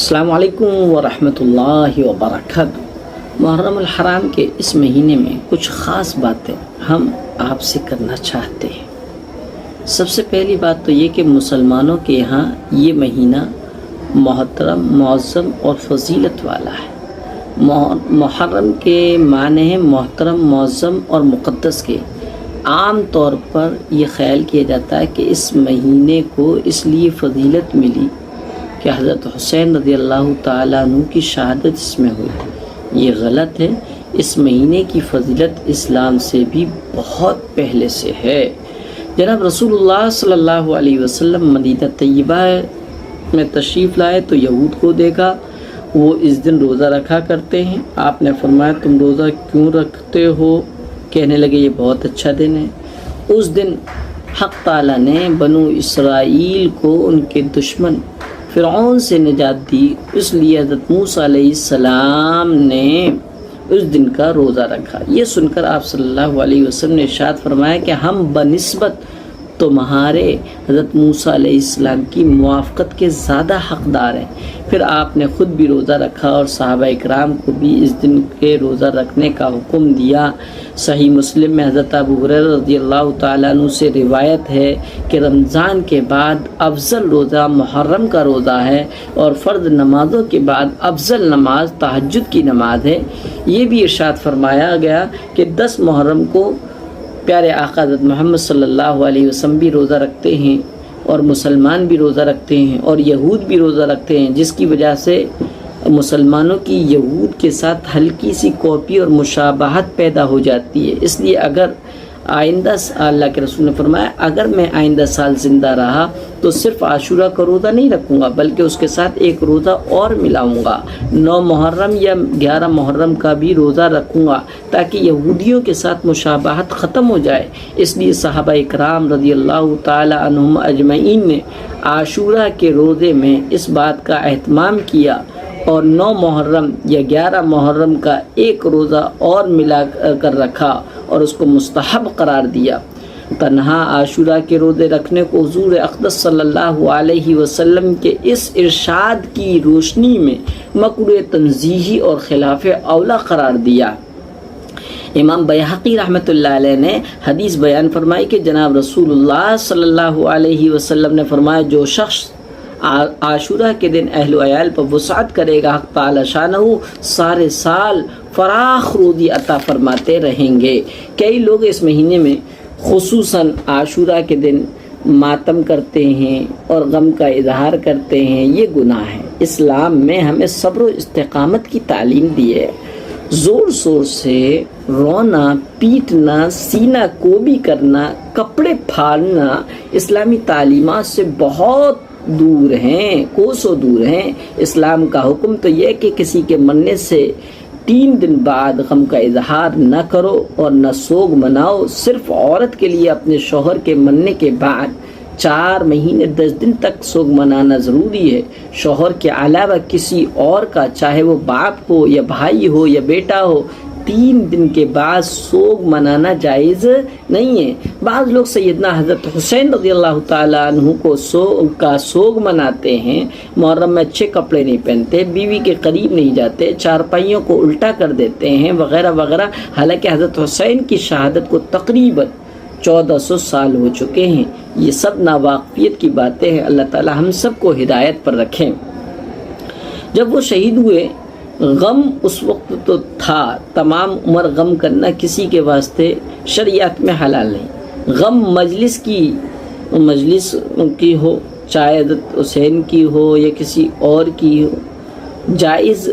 السلام علیکم ورحمۃ اللہ وبرکاتہ۔ محرم الحرام کے اس مہینے میں کچھ خاص باتیں ہم آپ سے کرنا چاہتے ہیں۔ سب سے پہلی بات تو یہ کہ مسلمانوں کے یہاں یہ مہینہ محترم، معظم اور فضیلت والا ہے۔ محرم کے معنی ہیں محترم، معظم اور مقدس کے۔ عام طور پر یہ خیال کیا جاتا ہے کہ اس مہینے کو اس لیے فضیلت ملی کہ حضرت حسین رضی اللہ تعالیٰ عنہ کی شہادت اس میں ہوئی۔ یہ غلط ہے۔ اس مہینے کی فضیلت اسلام سے بھی بہت پہلے سے ہے۔ جناب رسول اللہ صلی اللہ علیہ وسلم مدینہ طیبہ میں تشریف لائے تو یہود کو دیکھا، وہ اس دن روزہ رکھا کرتے ہیں۔ آپ نے فرمایا تم روزہ کیوں رکھتے ہو؟ کہنے لگے یہ بہت اچھا دن ہے۔ اس دن حق تعالیٰ نے بنو اسرائیل کو ان کے دشمن فرعون سے نجات دی، اس لیے حضرت موسیٰ علیہ السلام نے اس دن کا روزہ رکھا۔ یہ سن کر آپ صلی اللہ علیہ وسلم نے ارشاد فرمایا کہ ہم بنسبت تمہارے حضرت موسیٰ علیہ السلام کی موافقت کے زیادہ حقدار ہیں۔ پھر آپ نے خود بھی روزہ رکھا اور صحابہ اکرام کو بھی اس دن کے روزہ رکھنے کا حکم دیا۔ صحیح مسلم میں حضرت ابو ہریرہ رضی اللہ تعالیٰ عنہ سے روایت ہے کہ رمضان کے بعد افضل روزہ محرم کا روزہ ہے اور فرض نمازوں کے بعد افضل نماز تہجد کی نماز ہے۔ یہ بھی ارشاد فرمایا گیا کہ 10 محرم کو پیارے آقا حضرت محمد صلی اللہ علیہ وسلم بھی روزہ رکھتے ہیں اور مسلمان بھی روزہ رکھتے ہیں اور یہود بھی روزہ رکھتے ہیں، جس کی وجہ سے مسلمانوں کی یہود کے ساتھ ہلکی سی کاپی اور مشابہت پیدا ہو جاتی ہے۔ اس لیے اگر آئندہ اللہ کے رسول نے فرمایا اگر میں آئندہ سال زندہ رہا تو صرف عاشورہ کا روزہ نہیں رکھوں گا بلکہ اس کے ساتھ ایک روزہ اور ملاؤں گا، 9 محرم یا 11 محرم کا بھی روزہ رکھوں گا تاکہ یہودیوں کے ساتھ مشابہت ختم ہو جائے۔ اس لیے صحابہ اکرام رضی اللہ تعالی عنہم اجمعین نے عاشورہ کے روزے میں اس بات کا اہتمام کیا اور 9 محرم یا 11 محرم کا ایک روزہ اور ملا کر رکھا اور اس کو مستحب قرار دیا۔ تنہا عاشورہ کے روزے رکھنے کو حضور اقدس صلی اللہ علیہ وسلم کے اس ارشاد کی روشنی میں مکروہ تنزیہی اور خلاف اولا قرار دیا۔ امام بیہقی رحمۃ اللہ علیہ نے حدیث بیان فرمائی کہ جناب رسول اللہ صلی اللہ علیہ وسلم نے فرمایا جو شخص عاشورہ کے دن اہل و عیال پر وسعت کرے گا، حق تعالی شانہ سارے سال فراخ روزی عطا فرماتے رہیں گے۔ کئی لوگ اس مہینے میں خصوصاً عاشورہ کے دن ماتم کرتے ہیں اور غم کا اظہار کرتے ہیں، یہ گناہ ہے۔ اسلام میں ہمیں صبر و استقامت کی تعلیم دی ہے۔ زور زور سے رونا، پیٹنا، سینہ کوبی کرنا، کپڑے پھاڑنا اسلامی تعلیمات سے بہت دور ہیں، کوسوں دور ہیں۔ اسلام کا حکم تو یہ کہ کسی کے مرنے سے 3 دن بعد غم کا اظہار نہ کرو اور نہ سوگ مناؤ۔ صرف عورت کے لیے اپنے شوہر کے مرنے کے بعد 4 مہینے 10 دن تک سوگ منانا ضروری ہے۔ شوہر کے علاوہ کسی اور کا، چاہے وہ باپ ہو یا بھائی ہو یا بیٹا ہو، 3 دن کے بعد سوگ منانا جائز نہیں ہے۔ بعض لوگ سیدنا حضرت حسین رضی اللہ تعالیٰ عنہ کو سوگ مناتے ہیں، محرم میں اچھے کپڑے نہیں پہنتے، بیوی کے قریب نہیں جاتے، چارپائیوں کو الٹا کر دیتے ہیں وغیرہ وغیرہ، حالانکہ حضرت حسین کی شہادت کو تقریباً 1400 سال ہو چکے ہیں۔ یہ سب ناواقفیت کی باتیں ہیں۔ اللہ تعالیٰ ہم سب کو ہدایت پر رکھیں۔ جب وہ شہید ہوئے، غم اس وقت تو تھا، تمام عمر غم کرنا کسی کے واسطے شریعت میں حلال نہیں۔ غم مجلس کی ہو، چاہے حضرت حسین کی ہو یا کسی اور کی ہو، جائز۔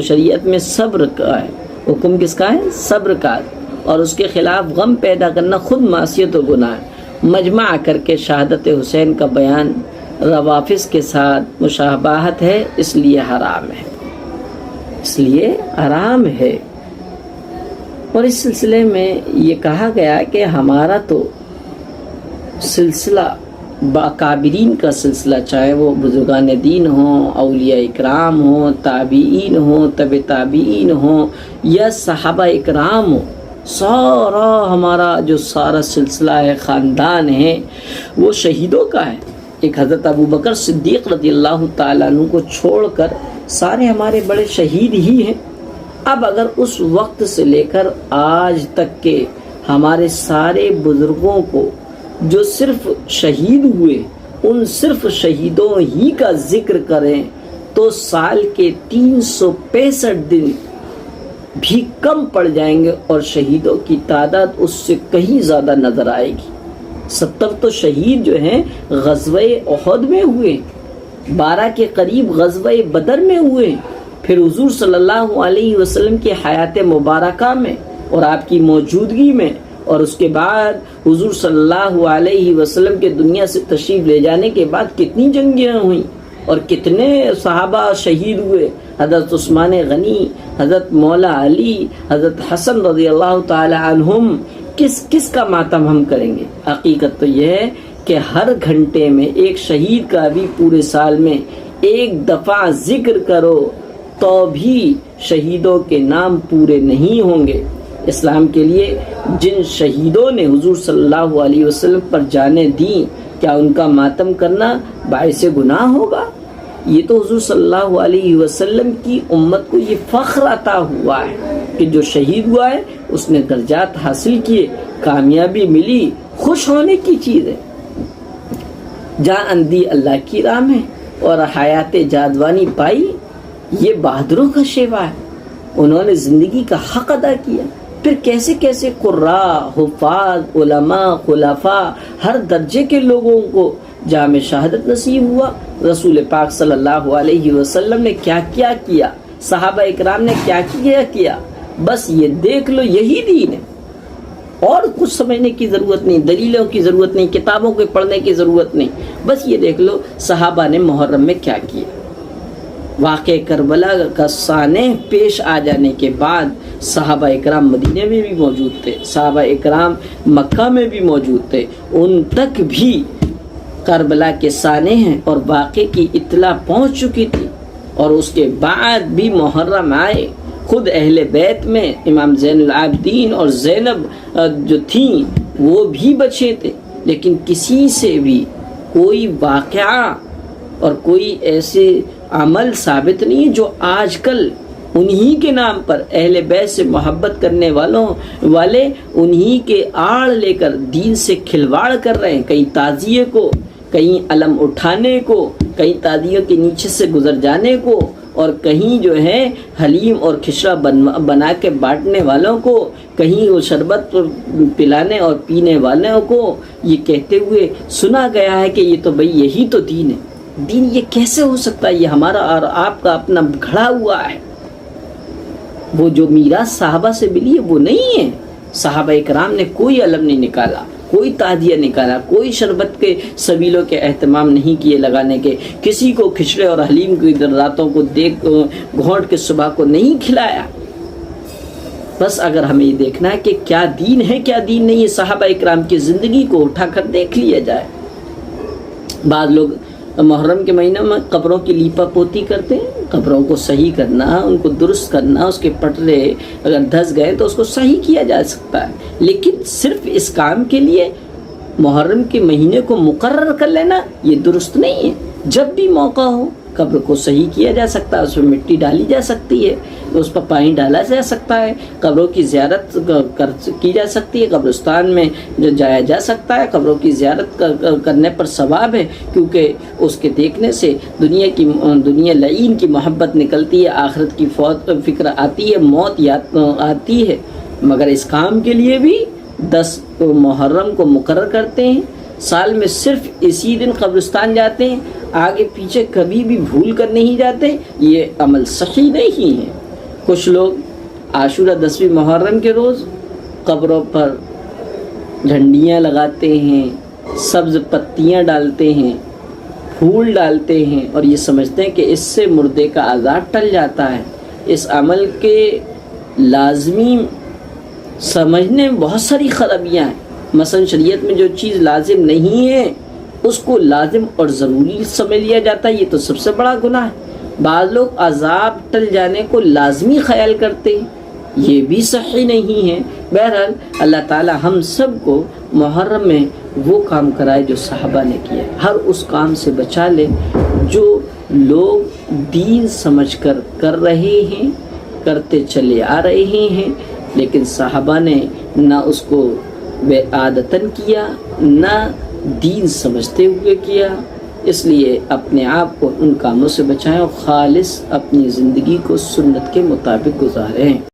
شریعت میں صبر کا ہے، حکم کس کا ہے؟ صبر کا، اور اس کے خلاف غم پیدا کرنا خود معصیت و گناہ ہے۔ مجمع کر کے شہادت حسین کا بیان روافظ کے ساتھ مشابہت ہے، اس لیے حرام ہے، اس لیے حرام ہے۔ اور اس سلسلے میں یہ کہا گیا کہ ہمارا تو سلسلہ باکابرین کا سلسلہ، چاہے وہ بزرگان دین ہوں، اولیاء اکرام ہوں، تابعین ہوں، تبع تابعین ہوں یا صحابہ اکرام ہوں، سارا ہمارا جو سارا سلسلہ ہے، خاندان ہے، وہ شہیدوں کا ہے۔ ایک حضرت ابو بکر صدیق رضی اللہ تعالیٰ عنہ کو چھوڑ کر سارے ہمارے بڑے شہید ہی ہیں۔ اب اگر اس وقت سے لے کر آج تک کے ہمارے سارے بزرگوں کو جو صرف شہید ہوئے ان صرف شہیدوں ہی کا ذکر کریں تو سال کے 365 دن بھی کم پڑ جائیں گے اور شہیدوں کی تعداد اس سے کہیں زیادہ نظر آئے گی۔ 70 تو شہید جو ہیں غزوہ احد میں ہوئے، 12 کے قریب غزوہ بدر میں ہوئے، پھر حضور صلی اللہ علیہ وسلم کی حیات مبارکہ میں اور آپ کی موجودگی میں، اور اس کے بعد حضور صلی اللہ علیہ وسلم کے دنیا سے تشریف لے جانے کے بعد کتنی جنگیں ہوئیں اور کتنے صحابہ شہید ہوئے۔ حضرت عثمان غنی، حضرت مولا علی، حضرت حسن رضی اللہ تعالی عنہم، کس کا ماتم ہم کریں گے؟ حقیقت تو یہ ہے کہ ہر گھنٹے میں ایک شہید کا بھی پورے سال میں ایک دفعہ ذکر کرو تو بھی شہیدوں کے نام پورے نہیں ہوں گے۔ اسلام کے لیے جن شہیدوں نے حضور صلی اللہ علیہ وسلم پر جانیں دیں، کیا ان کا ماتم کرنا باعث گناہ ہوگا؟ یہ تو حضور صلی اللہ علیہ وسلم کی امت کو یہ فخر عطا ہوا ہے کہ جو شہید ہوا ہے اس نے درجات حاصل کیے، کامیابی ملی، خوش ہونے کی چیز ہے۔ جان اندھی اللہ کی راہ میں اور حیات جادوانی پائی، یہ بہادروں کا شیوا ہے۔ انہوں نے زندگی کا حق ادا کیا۔ پھر کیسے کیسے قراء، حفاظ، علماء، خلفاء، ہر درجے کے لوگوں کو جام شہادت نصیب ہوا۔ رسول پاک صلی اللہ علیہ وسلم نے کیا کیا کیا، صحابہ اکرام نے کیا کیا، بس یہ دیکھ لو، یہی دین ہے۔ اور کچھ سمجھنے کی ضرورت نہیں، دلیلوں کی ضرورت نہیں، کتابوں کے پڑھنے کی ضرورت نہیں، بس یہ دیکھ لو صحابہ نے محرم میں کیا کیا۔ واقع کربلا کا سانح پیش آ جانے کے بعد صحابہ اکرام مدینے میں بھی موجود تھے، صحابہ اکرام مکہ میں بھی موجود تھے، ان تک بھی کربلا کے سانح ہیں اور واقعے کی اطلاع پہنچ چکی تھی، اور اس کے بعد بھی محرم آئے۔ خود اہل بیت میں امام زین العابدین اور زینب جو تھیں وہ بھی بچے تھے، لیکن کسی سے بھی کوئی واقعہ اور کوئی ایسے عمل ثابت نہیں جو آج کل انہی کے نام پر اہل بیت سے محبت کرنے والے انہی کے آڑ لے کر دین سے کھلواڑ کر رہے ہیں، کہیں تعزیے کو، کہیں علم اٹھانے کو، کہیں تعزیوں کے نیچے سے گزر جانے کو، اور کہیں جو ہے حلیم اور کھچڑا بنا کے بانٹنے والوں کو، کہیں وہ شربت پلانے اور پینے والوں کو یہ کہتے ہوئے سنا گیا ہے کہ یہ تو بھئی یہی تو دین ہے۔ دین یہ کیسے ہو سکتا ہے؟ یہ ہمارا اور آپ کا اپنا گھڑا ہوا ہے۔ وہ جو میراث صحابہ سے ملی ہے وہ نہیں ہے۔ صحابہ اکرام نے کوئی علم نہیں نکالا، کوئی تعدیہ نکالا، کوئی شربت کے سبیلوں کے اہتمام نہیں کیے لگانے کے، کسی کو کھچڑے اور حلیم کی راتوں کو دیکھ گھونٹ کے صبح کو نہیں کھلایا۔ بس اگر ہمیں یہ دیکھنا ہے کہ کیا دین ہے کیا دین نہیں ہے، صحابہ اکرام کی زندگی کو اٹھا کر دیکھ لیا جائے۔ بعض لوگ محرم کے مہینہ میں قبروں کی لیپا پوتی کرتے ہیں، قبروں کو صحیح کرنا، ان کو درست کرنا، اس کے پٹرے اگر دھس گئے تو اس کو صحیح کیا جا سکتا ہے، لیکن صرف اس کام کے لیے محرم کے مہینے کو مقرر کر لینا یہ درست نہیں ہے۔ جب بھی موقع ہو قبر کو صحیح کیا جا سکتا ہے، اس میں مٹی ڈالی جا سکتی ہے، اس پر پانی ڈالا جا سکتا ہے، قبروں کی زیارت کی جا سکتی ہے، قبرستان میں جایا جا سکتا ہے۔ قبروں کی زیارت کرنے پر ثواب ہے، کیونکہ اس کے دیکھنے سے دنیا لعین کی محبت نکلتی ہے، آخرت کی فکر آتی ہے، موت یاد آتی ہے۔ مگر اس کام کے لیے بھی 10 محرم کو مقرر کرتے ہیں، سال میں صرف اسی دن قبرستان جاتے ہیں، آگے پیچھے کبھی بھی بھول کر نہیں جاتے، یہ عمل صحیح نہیں ہے۔ کچھ لوگ عاشورہ 10ویں محرم کے روز قبروں پر جھنڈیاں لگاتے ہیں، سبز پتیاں ڈالتے ہیں، پھول ڈالتے ہیں، اور یہ سمجھتے ہیں کہ اس سے مردے کا عذاب ٹل جاتا ہے۔ اس عمل کے لازمی سمجھنے میں بہت ساری خرابیاں ہیں۔ مثلا شریعت میں جو چیز لازم نہیں ہے اس کو لازم اور ضروری سمجھ لیا جاتا ہے، یہ تو سب سے بڑا گناہ ہے۔ بعض لوگ عذاب ٹل جانے کو لازمی خیال کرتے ہیں، یہ بھی صحیح نہیں ہے۔ بہرحال اللہ تعالی ہم سب کو محرم میں وہ کام کرائے جو صحابہ نے کیا، ہر اس کام سے بچا لے جو لوگ دین سمجھ کر کر رہے ہیں، کرتے چلے آ رہے ہیں، لیکن صحابہ نے نہ اس کو بے عادتاً کیا، نہ دین سمجھتے ہوئے کیا۔ اس لیے اپنے آپ کو ان کاموں سے بچائیں اور خالص اپنی زندگی کو سنت کے مطابق گزاریں۔